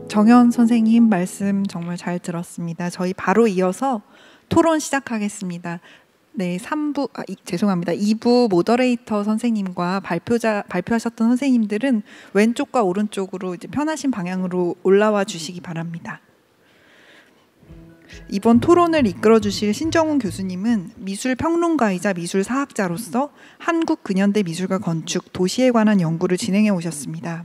정현 선생님 말씀 정말 잘 들었습니다. 저희 바로 이어서 토론 시작하겠습니다. 네, 3부, 죄송합니다. 2부 모더레이터 선생님과 발표하셨던 선생님들은 왼쪽과 오른쪽으로 이제 편하신 방향으로 올라와 주시기 바랍니다. 이번 토론을 이끌어 주실 신정훈 교수님은 미술평론가이자 미술사학자로서 한국 근현대 미술과 건축, 도시에 관한 연구를 진행해 오셨습니다.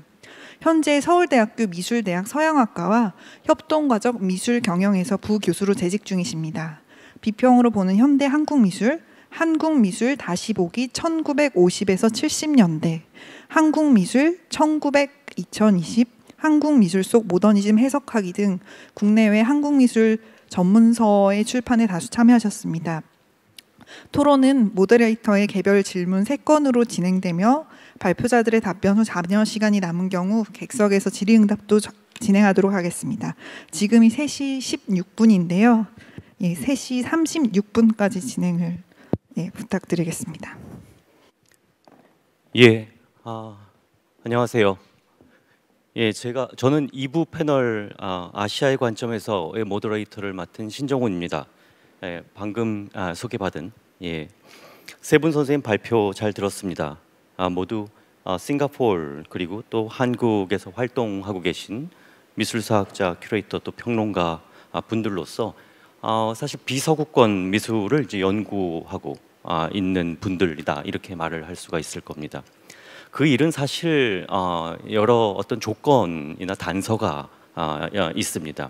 현재 서울대학교 미술대학 서양학과와 협동과적 미술경영에서 부교수로 재직 중이십니다. 비평으로 보는 현대 한국미술, 한국미술 다시 보기 1950에서 70년대, 한국미술 1900-2020, 한국미술 속 모더니즘 해석하기 등 국내외 한국미술 전문서의 출판에 다수 참여하셨습니다. 토론은 모더레이터의 개별 질문 3건으로 진행되며 발표자들의 답변 후 자녀 시간이 남은 경우 객석에서 질의응답도 진행하도록 하겠습니다. 지금이 3시 16분인데요. 3시 36분까지 진행을 부탁드리겠습니다. 안녕하세요. 저는 2부 패널 아시아의 관점에서의 모더레이터를 맡은 신정훈입니다. 방금 소개받은 세 분 선생님 발표 잘 들었습니다. 모두 싱가포르 그리고 또 한국에서 활동하고 계신 미술사학자, 큐레이터 또 평론가 분들로서 사실 비서구권 미술을 이제 연구하고 있는 분들이다 이렇게 말을 할 수가 있을 겁니다. 그 일은 사실 여러 어떤 조건이나 단서가 있습니다.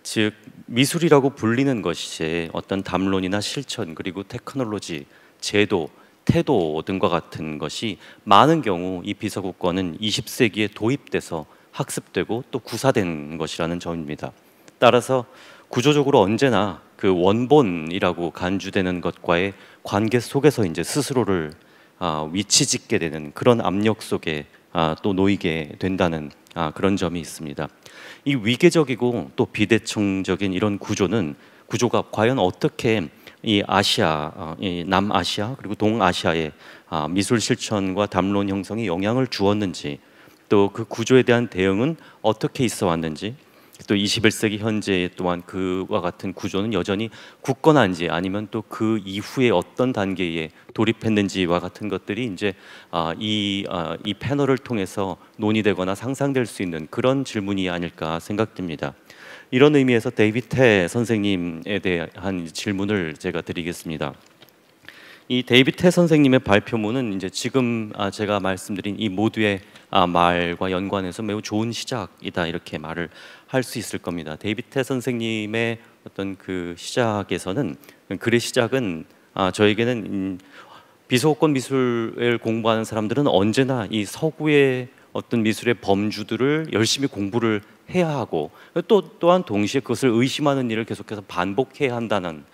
즉 미술이라고 불리는 것이 어떤 담론이나 실천 그리고 테크놀로지, 제도, 태도 등과 같은 것이 많은 경우 이 비서구권은 20세기에 도입돼서 학습되고 또 구사된 것이라는 점입니다. 따라서 구조적으로 언제나 그 원본이라고 간주되는 것과의 관계 속에서 이제 스스로를 위치짓게 되는 그런 압력 속에 또 놓이게 된다는 그런 점이 있습니다. 이 위계적이고 또 비대칭적인 이런 구조가 과연 어떻게 이 아시아, 이 남아시아 그리고 동아시아의 미술 실천과 담론 형성에 영향을 주었는지, 또 그 구조에 대한 대응은 어떻게 있어 왔는지, 또 21세기 현재 또한 그와 같은 구조는 여전히 굳건한지 아니면 또 그 이후에 어떤 단계에 돌입했는지와 같은 것들이 이제 이 패널을 통해서 논의되거나 상상될 수 있는 그런 질문이 아닐까 생각됩니다. 이런 의미에서 데이비드 태 선생님에 대한 질문을 제가 드리겠습니다. 이 데이비드 태 선생님의 발표문은 이제 지금 제가 말씀드린 이 모두의 말과 연관해서 매우 좋은 시작이다 이렇게 말을 할 수 있을 겁니다. 데이비드 태 선생님의 어떤 그 시작에서는 글의 시작은 저에게는 비서구권 미술을 공부하는 사람들은 언제나 이 서구의 어떤 미술의 범주들을 열심히 공부를 해야 하고 또한 동시에 그것을 의심하는 일을 계속해서 반복해야 한다는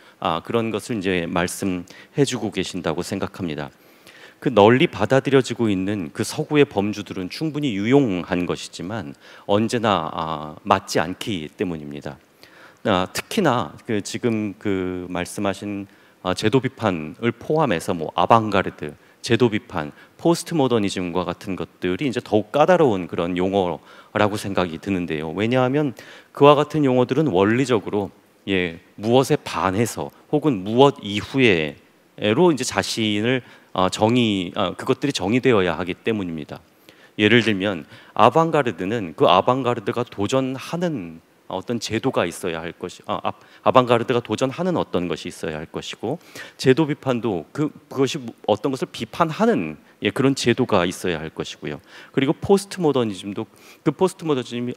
그런 것을 이제 말씀해주고 계신다고 생각합니다. 그 널리 받아들여지고 있는 그 서구의 범주들은 충분히 유용한 것이지만 언제나 맞지 않기 때문입니다. 특히나 그 지금 그 말씀하신 제도 비판을 포함해서 뭐 아방가르드, 제도 비판, 포스트 모더니즘과 같은 것들이 이제 더욱 까다로운 그런 용어라고 생각이 드는데요. 왜냐하면 그와 같은 용어들은 원리적으로 무엇에 반해서 혹은 무엇 이후에로 이제 자신을 그것들이 정의되어야 하기 때문입니다. 예를 들면 아방가르드는 그 아방가르드가 도전하는 어떤 제도가 있어야 할 것이 아방가르드가 도전하는 어떤 것이 있어야 할 것이고, 제도 비판도 그것이 어떤 것을 비판하는 그런 제도가 있어야 할 것이고요. 그리고 포스트 모더니즘도 그 포스트 모더니즘은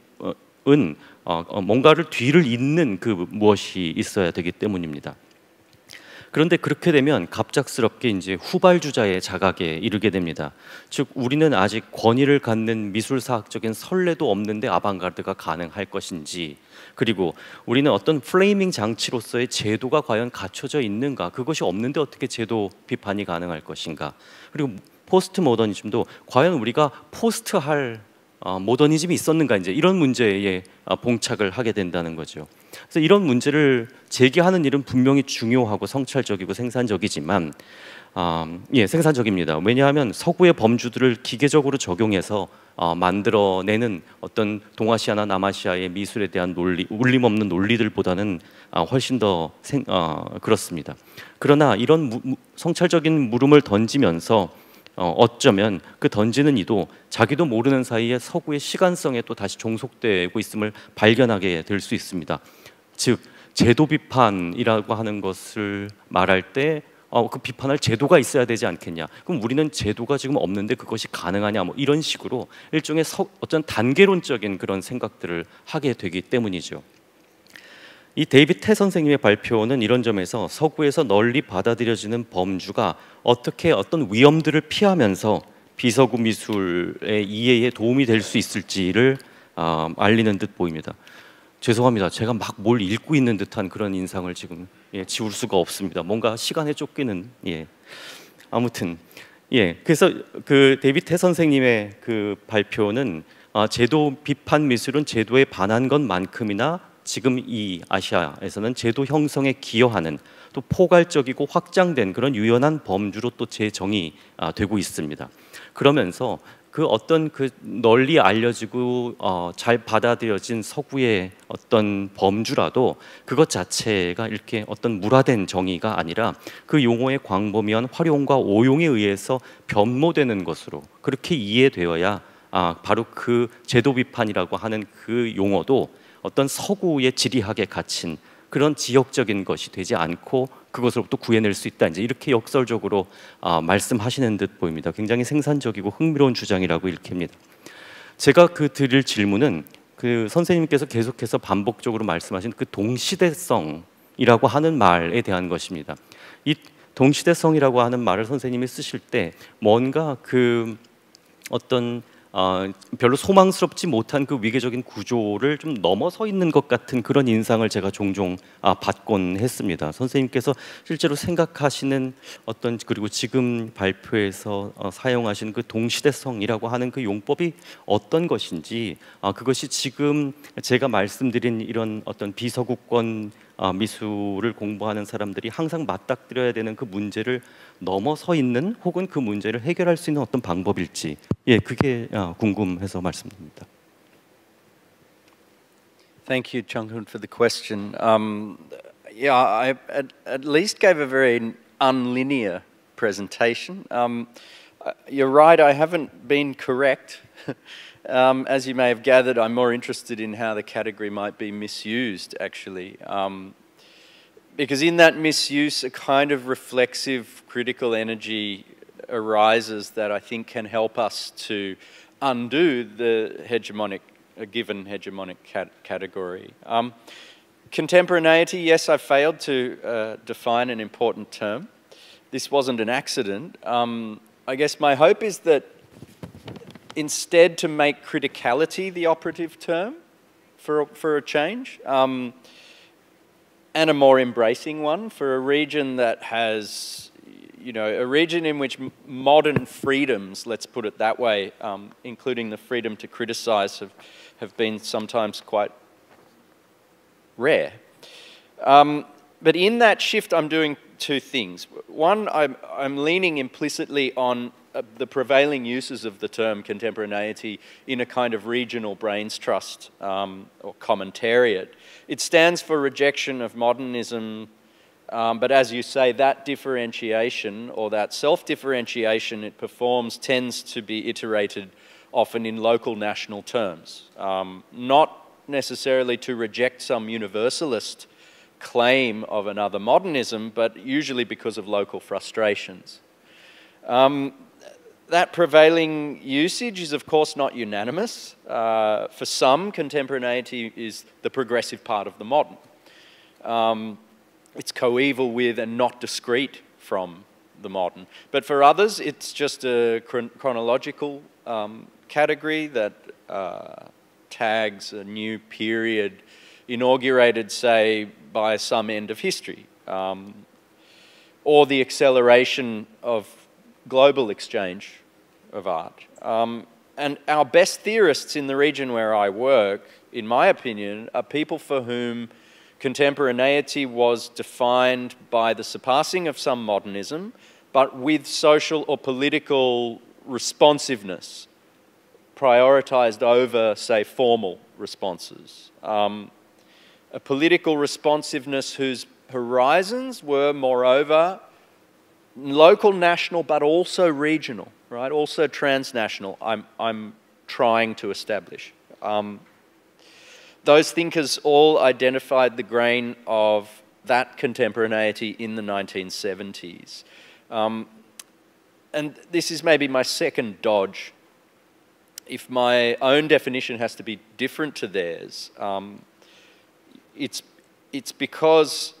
뭔가를 뒤를 잇는 그 무엇이 있어야 되기 때문입니다. 그런데 그렇게 되면 갑작스럽게 이제 후발주자의 자각에 이르게 됩니다. 즉 우리는 아직 권위를 갖는 미술사학적인 선례도 없는데 아방가르드가 가능할 것인지, 그리고 우리는 어떤 프레이밍 장치로서의 제도가 과연 갖춰져 있는가, 그것이 없는데 어떻게 제도 비판이 가능할 것인가, 그리고 포스트 모더니즘도 과연 우리가 포스트할 모더니즘이 있었는가 이제 이런 문제에 봉착을 하게 된다는 거죠. 그래서 이런 문제를 제기하는 일은 분명히 중요하고 성찰적이고 생산적이지만 생산적입니다. 왜냐하면 서구의 범주들을 기계적으로 적용해서 만들어내는 어떤 동아시아나 남아시아의 미술에 대한 논리, 울림없는 논리들보다는 훨씬 더 그렇습니다. 그러나 이런 성찰적인 물음을 던지면서 어쩌면 그 던지는 이도 자기도 모르는 사이에 서구의 시간성에 또 다시 종속되고 있음을 발견하게 될 수 있습니다. 즉 제도 비판이라고 하는 것을 말할 때 그 비판할 제도가 있어야 되지 않겠냐? 그럼 우리는 제도가 지금 없는데 그것이 가능하냐? 뭐 이런 식으로 일종의 어떤 단계론적인 그런 생각들을 하게 되기 때문이죠. 이 데이빗 태 선생님의 발표는 이런 점에서 서구에서 널리 받아들여지는 범주가 어떻게 어떤 위험들을 피하면서 비서구 미술의 이해에 도움이 될 수 있을지를 알리는 듯 보입니다. 죄송합니다. 제가 막 뭘 읽고 있는 듯한 그런 인상을 지금 지울 수가 없습니다. 뭔가 시간에 쫓기는 아무튼 그래서 그 데이빗 태 선생님의 그 발표는 제도 비판 미술은 제도에 반한 것만큼이나 지금 이 아시아에서는 제도 형성에 기여하는 또 포괄적이고 확장된 그런 유연한 범주로 또 재정의 되고 있습니다. 그러면서 그 어떤 그 널리 알려지고 잘 받아들여진 서구의 어떤 범주라도 그것 자체가 이렇게 어떤 물화된 정의가 아니라 그 용어의 광범위한 활용과 오용에 의해서 변모되는 것으로 그렇게 이해되어야 바로 그 제도 비판이라고 하는 그 용어도 어떤 서구의 지리학에 갇힌 그런 지역적인 것이 되지 않고 그것으로부터 구해낼 수 있다. 이제 이렇게 역설적으로 말씀하시는 듯 보입니다. 굉장히 생산적이고 흥미로운 주장이라고 읽힙니다. 제가 드릴 질문은 그 선생님께서 계속해서 반복적으로 말씀하신 그 동시대성이라고 하는 말에 대한 것입니다. 이 동시대성이라고 하는 말을 선생님이 쓰실 때 뭔가 그 어떤 별로 소망스럽지 못한 그 위계적인 구조를 좀 넘어서 있는 것 같은 그런 인상을 제가 종종 받곤 했습니다. 선생님께서 실제로 생각하시는 어떤 그리고 지금 발표에서 사용하신 그 동시대성이라고 하는 그 용법이 어떤 것인지 그것이 지금 제가 말씀드린 이런 어떤 비서구권 미술을 공부하는 사람들이 항상 맞닥뜨려야 되는 그 문제를 넘어서 있는 혹은 그 문제를 해결할 수 있는 어떤 방법일지 그게 궁금해서 말씀드립니다. Thank you, Chung-Hoon, for the question. I at least gave a very unlinear presentation. You're right, I haven't been correct. As you may have gathered, I'm more interested in how the category might be misused, actually. Because in that misuse, a kind of reflexive, critical energy arises that I think can help us to undo the given hegemonic category. Contemporaneity, yes, I failed to define an important term. This wasn't an accident. I guess my hope is that instead to make criticality the operative term for a change, and a more embracing one for a region that has, a region in which modern freedoms, let's put it that way, including the freedom to criticize, have been sometimes quite rare. But in that shift, I'm doing two things. One, I'm leaning implicitly on the prevailing uses of the term contemporaneity in a kind of regional brains trust or commentariat. It stands for rejection of modernism, but as you say, that differentiation or that self-differentiation it performs tends to be iterated often in local national terms, not necessarily to reject some universalist claim of another modernism, but usually because of local frustrations. That prevailing usage is, of course, not unanimous. For some, contemporaneity is the progressive part of the modern. It's coeval with and not discrete from the modern. But for others, it's just a chronological category that tags a new period inaugurated, say, by some end of history, or the acceleration of global exchange of art. And our best theorists in the region where I work, in my opinion, are people for whom contemporaneity was defined by the surpassing of some modernism, but with social or political responsiveness prioritized over, say, formal responses. A political responsiveness whose horizons were, moreover, local, national, but also regional, right? Also transnational, I'm trying to establish. Those thinkers all identified the grain of that contemporaneity in the 1970s. And this is maybe my second dodge. If my own definition has to be different to theirs, it's because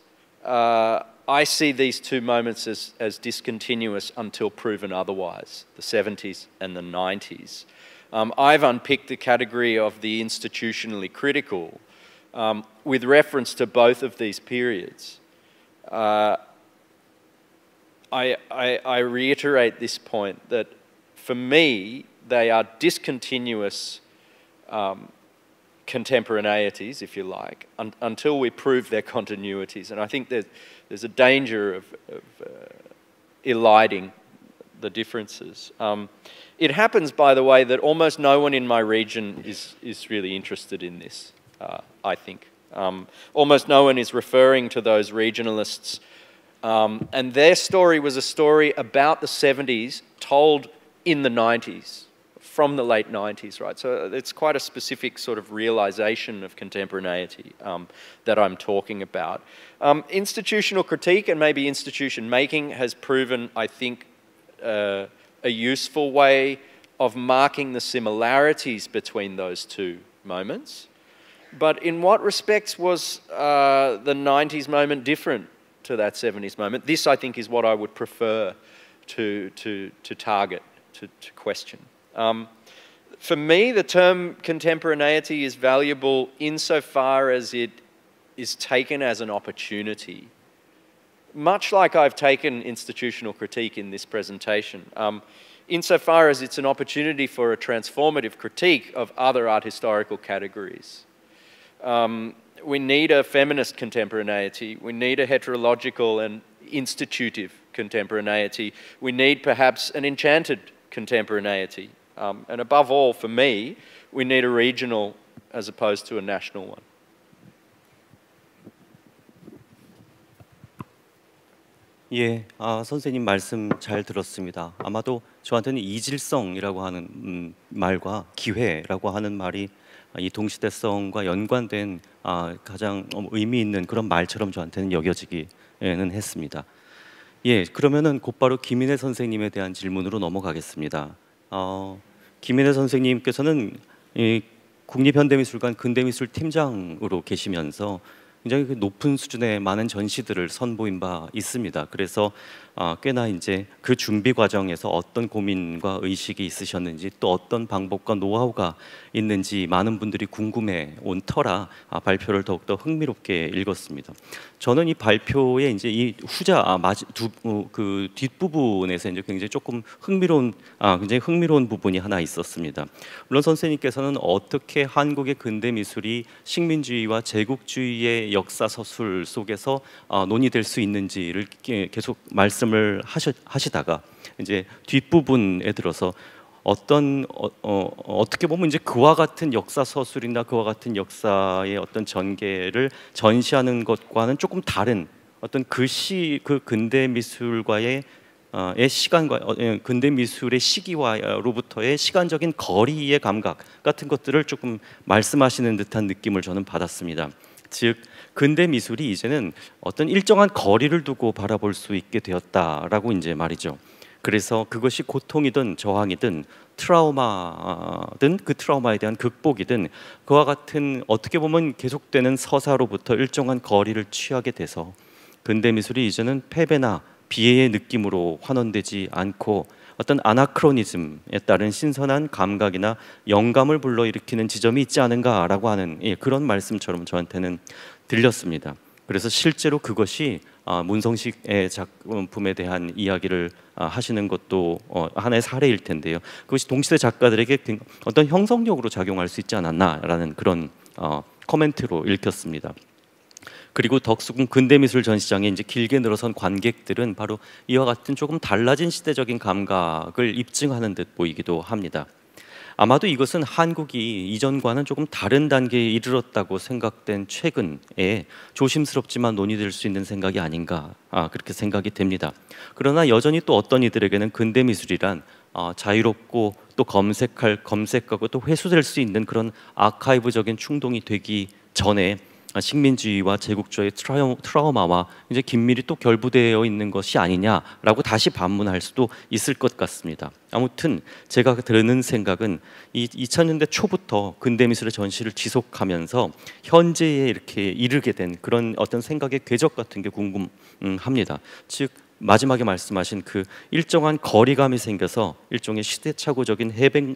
I see these two moments as discontinuous until proven otherwise, the 70s and the 90s. I've unpicked the category of the institutionally critical with reference to both of these periods. I reiterate this point that for me, they are discontinuous contemporaneities, if you like, until we prove their continuities. And I think there's a danger of eliding the differences. It happens, by the way, that almost no one in my region is really interested in this, I think. Almost no one is referring to those regionalists. And their story was a story about the 70s told in the 90s, from the late 90s, right? So it's quite a specific sort of realization of contemporaneity that I'm talking about. Institutional critique and maybe institution making has proven, I think, a useful way of marking the similarities between those two moments. But in what respects was the 90s moment different to that 70s moment? This, I think, is what I would prefer to target, to question. For me, the term contemporaneity is valuable insofar as it is taken as an opportunity. Much like I've taken institutional critique in this presentation, insofar as it's an opportunity for a transformative critique of other art historical categories. We need a feminist contemporaneity. We need a heterological and institutive contemporaneity. We need perhaps an enchanted contemporaneity. And above all, for me, we need a regional as opposed to a national one. 예, 선생님 말씀 잘 들었습니다. 아마도 저한테는 이질성이라고 하는 말과 기회라고 하는 말이 이 동시대성과 연관된 가장 의미 있는 그런 말처럼 저한테는 여겨지기는 했습니다. 예, 그러면은 곧바로 김인혜 선생님에 대한 질문으로 넘어가겠습니다. 김인혜 선생님께서는 국립현대미술관 근대미술 팀장으로 계시면서 굉장히 높은 수준의 많은 전시들을 선보인 바 있습니다. 그래서 꽤나 이제 그 준비 과정에서 어떤 고민과 의식이 있으셨는지 또 어떤 방법과 노하우가 있는지 많은 분들이 궁금해 온 터라 발표를 더욱더 흥미롭게 읽었습니다. 저는 이 발표의 이제 이 후자 그 뒷부분에서 이제 굉장히 조금 굉장히 흥미로운 부분이 하나 있었습니다. 물론 선생님께서는 어떻게 한국의 근대 미술이 식민주의와 제국주의의 역사 서술 속에서 논의될 수 있는지를 계속 말씀을 하시다가 이제 뒷부분에 들어서 어떻게 보면 이제 그와 같은 역사 서술이나 그와 같은 역사의 어떤 전개를 전시하는 것과는 조금 다른 어떤 그 근대 미술과의 시간과 근대 미술의 시기와로부터의 시간적인 거리의 감각 같은 것들을 조금 말씀하시는 듯한 느낌을 저는 받았습니다. 즉 근대 미술이 이제는 어떤 일정한 거리를 두고 바라볼 수 있게 되었다라고 이제 말이죠. 그래서 그것이 고통이든 저항이든 트라우마든 그 트라우마에 대한 극복이든 그와 같은 어떻게 보면 계속되는 서사로부터 일정한 거리를 취하게 돼서 근대 미술이 이제는 패배나 비애의 느낌으로 환원되지 않고 어떤 아나크로니즘에 따른 신선한 감각이나 영감을 불러일으키는 지점이 있지 않은가라고 하는 그런 말씀처럼 저한테는 들렸습니다. 그래서 실제로 그것이 문성식의 작품에 대한 이야기를 하시는 것도 하나의 사례일 텐데요. 그것이 동시대 작가들에게 어떤 형성력으로 작용할 수 있지 않았나라는 그런 코멘트로 읽혔습니다. 그리고 덕수궁 근대미술 전시장에 이제 길게 늘어선 관객들은 바로 이와 같은 조금 달라진 시대적인 감각을 입증하는 듯 보이기도 합니다. 아마도 이것은 한국이 이전과는 조금 다른 단계에 이르렀다고 생각된 최근에 조심스럽지만 논의될 수 있는 생각이 아닌가 그렇게 생각이 됩니다. 그러나 여전히 또 어떤 이들에게는 근대미술이란 자유롭고 또 검색하고 또 회수될 수 있는 그런 아카이브적인 충동이 되기 전에 식민주의와 제국주의의 트라우마와 이제 긴밀히 또 결부되어 있는 것이 아니냐라고 다시 반문할 수도 있을 것 같습니다. 아무튼 제가 드는 생각은 이 2000년대 초부터 근대미술의 전시를 지속하면서 현재에 이렇게 이르게 된 그런 어떤 생각의 궤적 같은 게 궁금합니다. 즉 마지막에 말씀하신 그 일정한 거리감이 생겨서 일종의 시대착오적인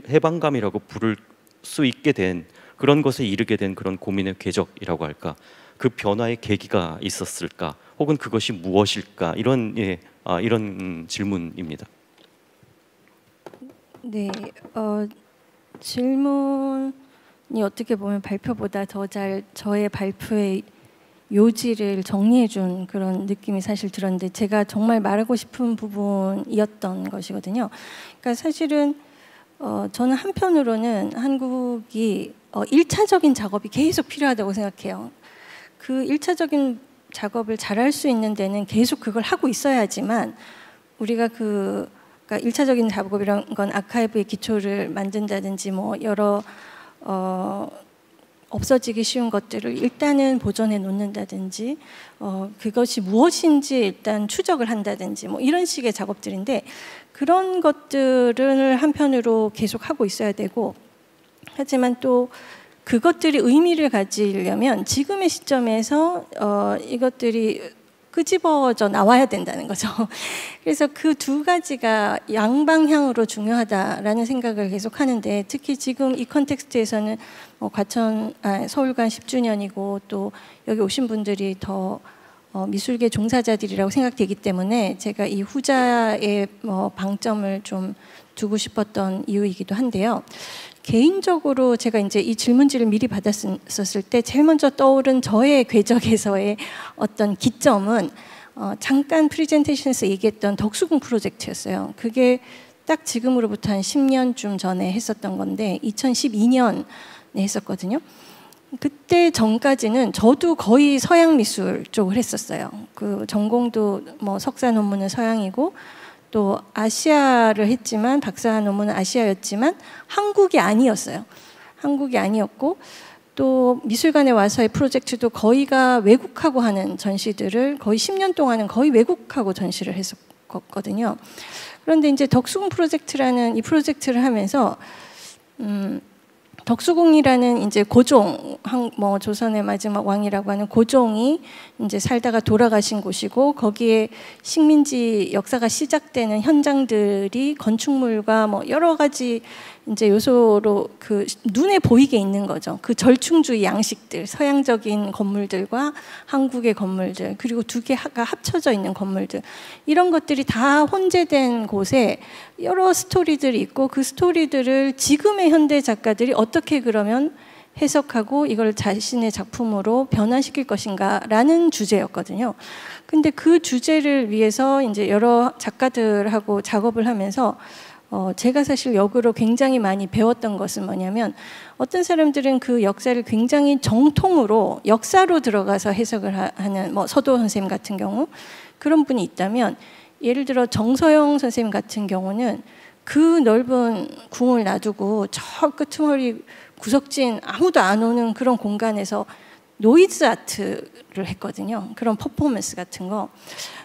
해방감이라고 부를 수 있게 된 그런 것에 이르게 된 그런 고민의 궤적이라고 할까, 그 변화의 계기가 있었을까, 혹은 그것이 무엇일까, 이런 질문입니다. 네, 질문이 어떻게 보면 발표보다 더 잘 저의 발표의 요지를 정리해준 그런 느낌이 사실 들었는데, 제가 정말 말하고 싶은 부분이었던 것이거든요. 그러니까 사실은 저는 한편으로는 한국이 1차적인 작업이 계속 필요하다고 생각해요. 그 1차적인 작업을 잘할 수 있는 데는 계속 그걸 하고 있어야지만, 우리가 그러니까 1차적인 작업이란 건 아카이브의 기초를 만든다든지 뭐 여러 없어지기 쉬운 것들을 일단은 보존해 놓는다든지 그것이 무엇인지 일단 추적을 한다든지 뭐 이런 식의 작업들인데, 그런 것들을 한편으로 계속 하고 있어야 되고, 하지만 또 그것들이 의미를 가지려면 지금의 시점에서 이것들이 끄집어져 나와야 된다는 거죠. 그래서 그 두 가지가 양방향으로 중요하다라는 생각을 계속 하는데, 특히 지금 이 컨텍스트에서는 서울관 10주년이고 또 여기 오신 분들이 더 미술계 종사자들이라고 생각되기 때문에 제가 이 후자의 방점을 좀 두고 싶었던 이유이기도 한데요. 개인적으로 제가 이제 이 질문지를 미리 받았었을 때 제일 먼저 떠오른 저의 궤적에서의 어떤 기점은 잠깐 프리젠테이션에서 얘기했던 덕수궁 프로젝트였어요. 그게 딱 지금으로부터 한 10년쯤 전에 했었던 건데 2012년에 했었거든요. 그때 전까지는 저도 거의 서양 미술 쪽을 했었어요. 그 전공도 뭐 석사 논문은 서양이고 또 아시아를 했지만 박사 논문은 아시아였지만 한국이 아니었어요. 한국이 아니었고 또 미술관에 와서의 프로젝트도 거의가 외국하고 하는 전시들을 거의 10년 동안은 거의 외국하고 전시를 했었거든요. 그런데 이제 덕수궁 프로젝트라는 이 프로젝트를 하면서 덕수궁이라는 이제 고종, 뭐 조선의 마지막 왕이라고 하는 고종이 이제 살다가 돌아가신 곳이고, 거기에 식민지 역사가 시작되는 현장들이 건축물과 뭐 여러 가지 이제 요소로 그 눈에 보이게 있는 거죠. 그 절충주의 양식들, 서양적인 건물들과 한국의 건물들, 그리고 두 개가 합쳐져 있는 건물들, 이런 것들이 다 혼재된 곳에 여러 스토리들이 있고, 그 스토리들을 지금의 현대 작가들이 어떻게 그러면 해석하고 이걸 자신의 작품으로 변화시킬 것인가라는 주제였거든요. 근데 그 주제를 위해서 이제 여러 작가들하고 작업을 하면서 제가 사실 역으로 굉장히 많이 배웠던 것은 뭐냐면, 어떤 사람들은 그 역사를 굉장히 정통으로 역사로 들어가서 해석을 하는 뭐 서도 선생님 같은 경우 그런 분이 있다면, 예를 들어 정서영 선생님 같은 경우는 그 넓은 궁을 놔두고 저 끄트머리 구석진 아무도 안 오는 그런 공간에서 노이즈 아트를 했거든요. 그런 퍼포먼스 같은 거.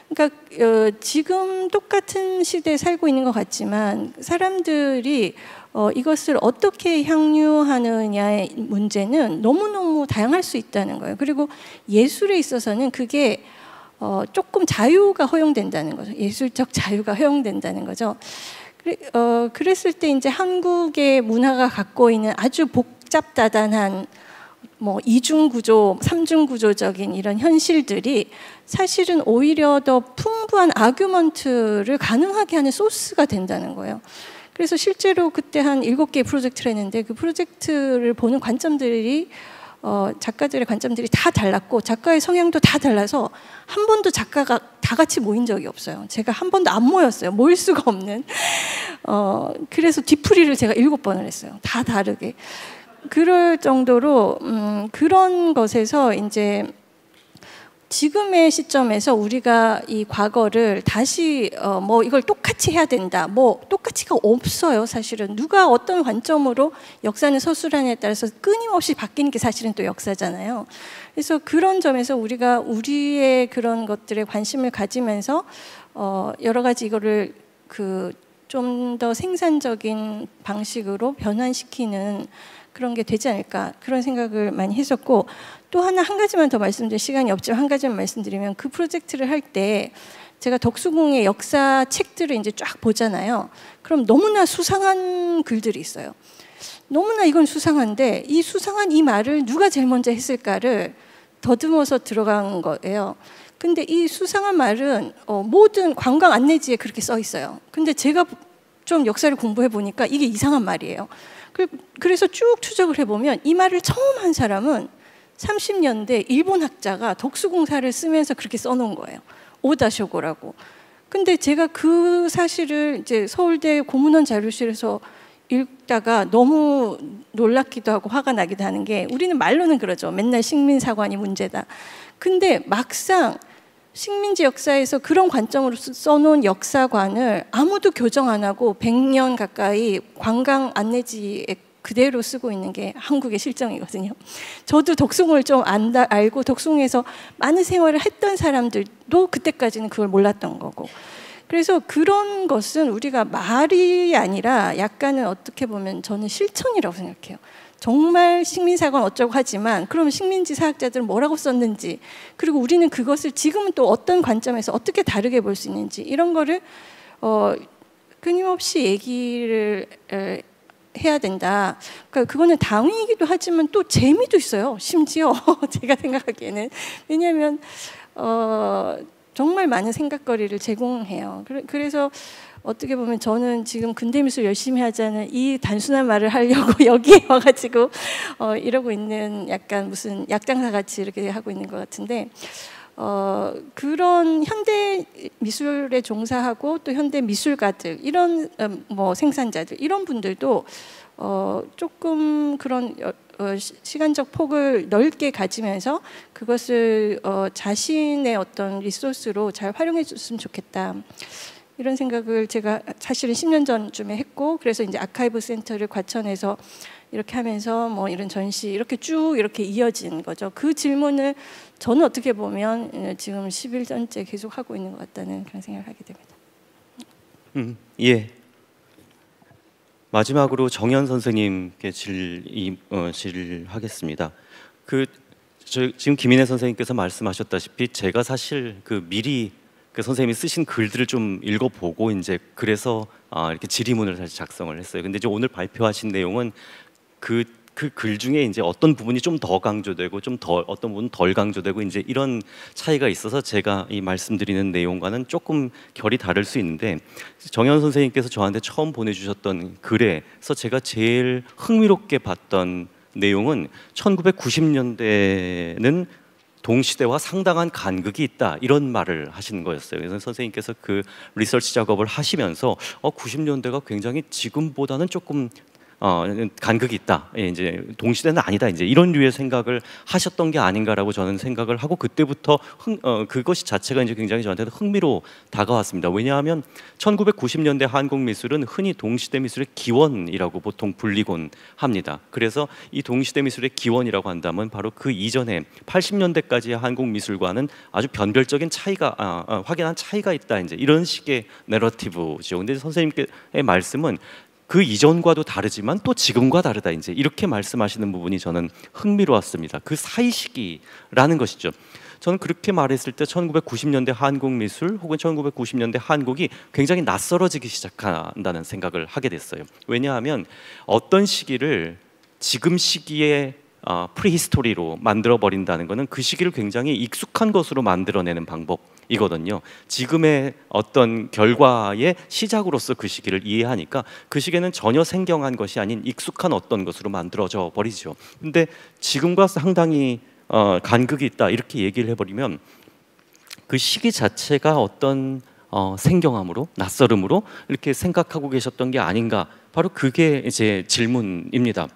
그러니까 지금 똑같은 시대에 살고 있는 것 같지만 사람들이 이것을 어떻게 향유하느냐의 문제는 너무너무 다양할 수 있다는 거예요. 그리고 예술에 있어서는 그게 조금 자유가 허용된다는 거죠. 예술적 자유가 허용된다는 거죠. 그랬을 때 이제 한국의 문화가 갖고 있는 아주 복잡다단한 뭐 이중 구조, 삼중 구조적인 이런 현실들이 사실은 오히려 더 풍부한 아규먼트를 가능하게 하는 소스가 된다는 거예요. 그래서 실제로 그때 한 7개의 프로젝트를 했는데 그 프로젝트를 보는 관점들이 작가들의 관점들이 다 달랐고 작가의 성향도 다 달라서 한 번도 작가가 다 같이 모인 적이 없어요. 제가 한 번도 안 모였어요. 모일 수가 없는. 그래서 뒤풀이를 제가 7번을 했어요. 다 다르게. 그럴 정도로 그런 것에서 이제 지금의 시점에서 우리가 이 과거를 다시 뭐 이걸 똑같이 해야 된다. 뭐 똑같이가 없어요. 사실은 누가 어떤 관점으로 역사는 서술하느냐에 따라서 끊임없이 바뀌는 게 사실은 또 역사잖아요. 그래서 그런 점에서 우리가 우리의 그런 것들에 관심을 가지면서 여러 가지 이거를 그 좀 더 생산적인 방식으로 변환시키는 그런 게 되지 않을까 그런 생각을 많이 했었고 또 한 가지만 더 말씀드릴 시간이 없지만 한 가지만 말씀드리면 그 프로젝트를 할 때 제가 덕수궁의 역사 책들을 이제 쫙 보잖아요. 그럼 너무나 수상한 글들이 있어요. 너무나 이건 수상한데 이 수상한 이 말을 누가 제일 먼저 했을까를 더듬어서 들어간 거예요. 근데 이 수상한 말은 모든 관광 안내지에 그렇게 써 있어요. 근데 제가 좀 역사를 공부해 보니까 이게 이상한 말이에요. 그래서 쭉 추적을 해보면 이 말을 처음 한 사람은 30년대 일본 학자가 덕수궁사를 쓰면서 그렇게 써놓은 거예요. 오다쇼고라고. 근데 제가 그 사실을 이제 서울대 고문원 자료실에서 읽다가 너무 놀랍기도 하고 화가 나기도 하는 게 우리는 말로는 그러죠. 맨날 식민사관이 문제다. 근데 막상 식민지 역사에서 그런 관점으로 써놓은 역사관을 아무도 교정 안 하고 100년 가까이 관광 안내지에 그대로 쓰고 있는 게 한국의 실정이거든요. 저도 덕숭을 좀 알고 덕숭에서 많은 생활을 했던 사람들도 그때까지는 그걸 몰랐던 거고. 그래서 그런 것은 우리가 말이 아니라 약간은 어떻게 보면 저는 실천이라고 생각해요. 정말 식민사관 어쩌고 하지만 그러면 식민지 사학자들은 뭐라고 썼는지 그리고 우리는 그것을 지금은 또 어떤 관점에서 어떻게 다르게 볼 수 있는지 이런 거를 끊임없이 얘기를 해야 된다. 그러니까 그거는 당위이기도 하지만 또 재미도 있어요. 심지어 제가 생각하기에는 왜냐하면 정말 많은 생각거리를 제공해요. 그래서 어떻게 보면 저는 지금 근대미술 열심히 하자는 이 단순한 말을 하려고 여기에 와가지고 이러고 있는 약간 무슨 약장사 같이 이렇게 하고 있는 것 같은데 그런 현대 미술에 종사하고 또 현대 미술가들 이런 뭐 생산자들 이런 분들도 조금 그런 시간적 폭을 넓게 가지면서 그것을 자신의 어떤 리소스로 잘 활용해 줬으면 좋겠다. 이런 생각을 제가 사실은 10년 전쯤에 했고 그래서 이제 아카이브 센터를 과천에서 이렇게 하면서 뭐 이런 전시 이렇게 쭉 이렇게 이어진 거죠. 그 질문을 저는 어떻게 보면 지금 11년째 계속 하고 있는 것 같다는 그런 생각을 하게 됩니다. 예. 마지막으로 정연 선생님께 질의하겠습니다. 지금 김인혜 선생님께서 말씀하셨다시피 제가 사실 미리 그 선생님이 쓰신 글들을 좀 읽어보고 이제 그래서 이렇게 질의문을 사실 작성을 했어요. 근데 이제 오늘 발표하신 내용은 그 글 중에 이제 어떤 부분이 좀 더 강조되고 어떤 부분은 덜 강조되고 이제 이런 차이가 있어서 제가 이 말씀드리는 내용과는 조금 결이 다를 수 있는데 정연 선생님께서 저한테 처음 보내주셨던 글에서 제가 제일 흥미롭게 봤던 내용은 1990년대는 동시대와 상당한 간극이 있다 이런 말을 하시는 거였어요. 그래서 선생님께서 그 리서치 작업을 하시면서 90년대가 굉장히 지금보다는 조금 간극이 있다. 예, 이제 동시대는 아니다. 이제 이런 류의 생각을 하셨던 게 아닌가라고 저는 생각을 하고 그때부터 그것이 자체가 이제 굉장히 저한테는 흥미로 다가왔습니다. 왜냐하면 1990년대 한국 미술은 흔히 동시대 미술의 기원이라고 보통 불리곤 합니다. 그래서 이 동시대 미술의 기원이라고 한다면 바로 그 이전에 80년대까지의 한국 미술과는 아주 변별적인 차이가 확연한 차이가 있다. 이제 이런 식의 내러티브죠. 근데 선생님의 말씀은 그 이전과도 다르지만 또 지금과 다르다. 이제 이렇게 말씀하시는 부분이 저는 흥미로웠습니다. 그 사이 시기라는 것이죠. 저는 그렇게 말했을 때 1990년대 한국 미술 혹은 1990년대 한국이 굉장히 낯설어지기 시작한다는 생각을 하게 됐어요. 왜냐하면 어떤 시기를 지금 시기에 프리히스토리로 만들어 버린다는 것은 그 시기를 굉장히 익숙한 것으로 만들어내는 방법이거든요. 지금의 어떤 결과의 시작으로서 그 시기를 이해하니까 그 시기는 전혀 생경한 것이 아닌 익숙한 어떤 것으로 만들어져 버리죠. 근데 지금과 상당히 간극이 있다 이렇게 얘기를 해버리면 그 시기 자체가 어떤 생경함으로 낯설음으로 이렇게 생각하고 계셨던 게 아닌가, 바로 그게 이제 질문입니다.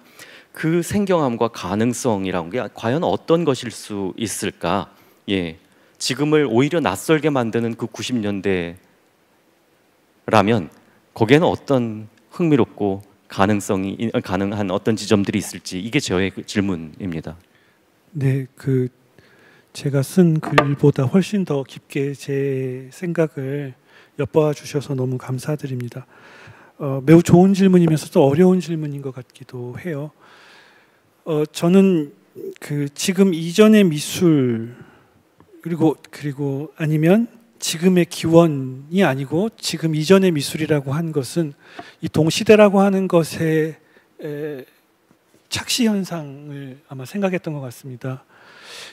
그 생경함과 가능성이라는 게 과연 어떤 것일 수 있을까? 예, 지금을 오히려 낯설게 만드는 그 90년대라면 거기에는 어떤 흥미롭고 가능성이 가능한 어떤 지점들이 있을지, 이게 저의 그 질문입니다. 네, 제가 쓴 글보다 훨씬 더 깊게 제 생각을 엿봐 주셔서 너무 감사드립니다. 매우 좋은 질문이면서도 어려운 질문인 것 같기도 해요. 저는 지금 이전의 미술 그리고 아니면 지금의 기원이 아니고 지금 이전의 미술이라고 한 것은 이 동시대라고 하는 것의 착시 현상을 아마 생각했던 것 같습니다.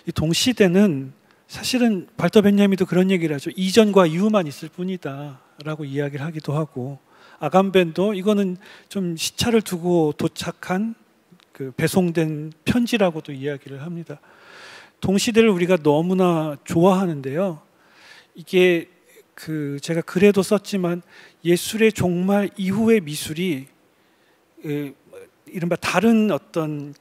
이 동시대는 사실은 발터 벤야민도 그런 얘기를 하죠. 이전과 이후만 있을 뿐이다라고 이야기를 하기도 하고, 아감벤도 이거는 좀 시차를 두고 도착한 배송된 편지라고도 이야기를 합니다. 동시대를 우리가 너무나 좋아하는데요. 이게 제가 글에도 썼지만 예술의 종말 이후의 미술이 이른바 다른 어떤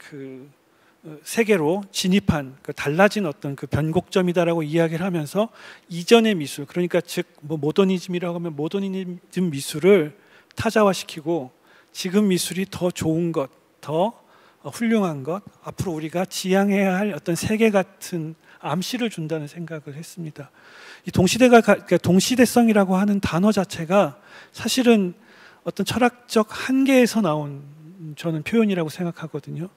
세계로 진입한 달라진 어떤 변곡점이다라고 이야기를 하면서 이전의 미술, 그러니까 즉 모더니즘이라고 하면 모더니즘 미술을 타자화시키고 지금 미술이 더 좋은 것, 더 훌륭한 것, 앞으로 우리가 지향해야 할 어떤 세계 같은 암시를 준다는 생각을 했습니다. 이 그러니까 동시대성이라고 하는 단어 자체가 사실은 어떤 철학적 한계에서 나온 저는 표현이라고 생각하거든요.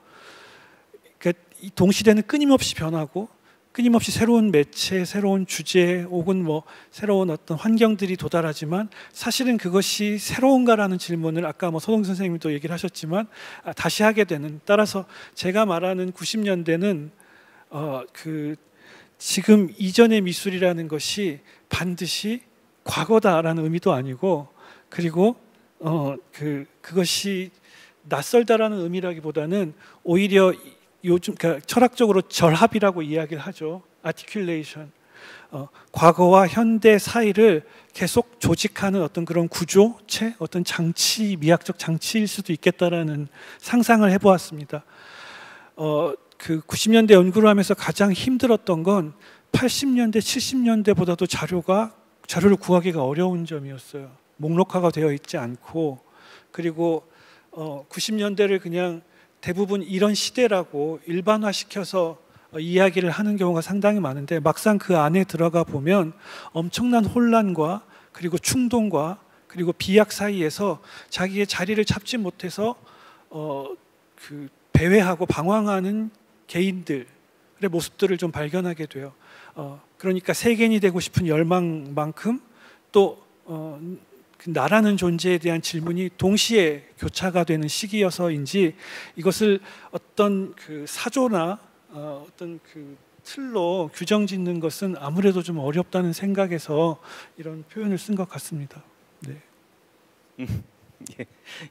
그러니까 이 동시대는 끊임없이 변하고 끊임없이 새로운 매체, 새로운 주제 혹은 새로운 어떤 환경들이 도달하지만 사실은 그것이 새로운가라는 질문을 아까 서동 선생님도 얘기를 하셨지만 다시 하게 되는, 따라서 제가 말하는 90년대는 지금 이전의 미술이라는 것이 반드시 과거다라는 의미도 아니고, 그리고 그것이 낯설다라는 의미라기보다는 오히려 요즘 철학적으로 절합이라고 이야기를 하죠. 아티큘레이션. 과거와 현대 사이를 계속 조직하는 어떤 그런 구조체, 어떤 장치, 미학적 장치일 수도 있겠다라는 상상을 해보았습니다. 90년대 연구를 하면서 가장 힘들었던 건 80년대, 70년대보다도 자료를 구하기가 어려운 점이었어요. 목록화가 되어 있지 않고, 그리고 90년대를 그냥 대부분 이런 시대라고 일반화시켜서 이야기를 하는 경우가 상당히 많은데, 막상 그 안에 들어가 보면 엄청난 혼란과 그리고 충동과 그리고 비약 사이에서 자기의 자리를 잡지 못해서 배회하고 방황하는 개인들의 모습들을 좀 발견하게 돼요. 그러니까 세계인이 되고 싶은 열망만큼 또 나라는 존재에 대한 질문이 동시에 교차가 되는 시기여서인지, 이것을 어떤 사조나 어떤 틀로 규정 짓는 것은 아무래도 좀 어렵다는 생각에서 이런 표현을 쓴 것 같습니다. 네.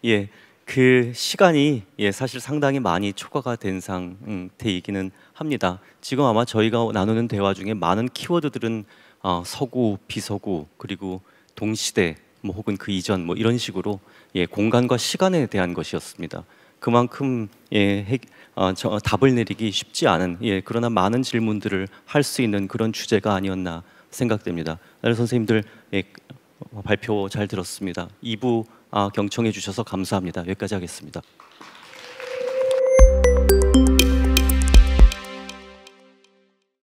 예, 그 시간이 사실 상당히 많이 초과가 된 상태이기는 합니다. 지금 아마 저희가 나누는 대화 중에 많은 키워드들은 서구, 비서구, 그리고 동시대, 혹은 그 이전 이런 식으로 공간과 시간에 대한 것이었습니다. 그만큼 답을 내리기 쉽지 않은 그러나 많은 질문들을 할 수 있는 그런 주제가 아니었나 생각됩니다. 선생님들 발표 잘 들었습니다. 2부 경청해 주셔서 감사합니다. 여기까지 하겠습니다.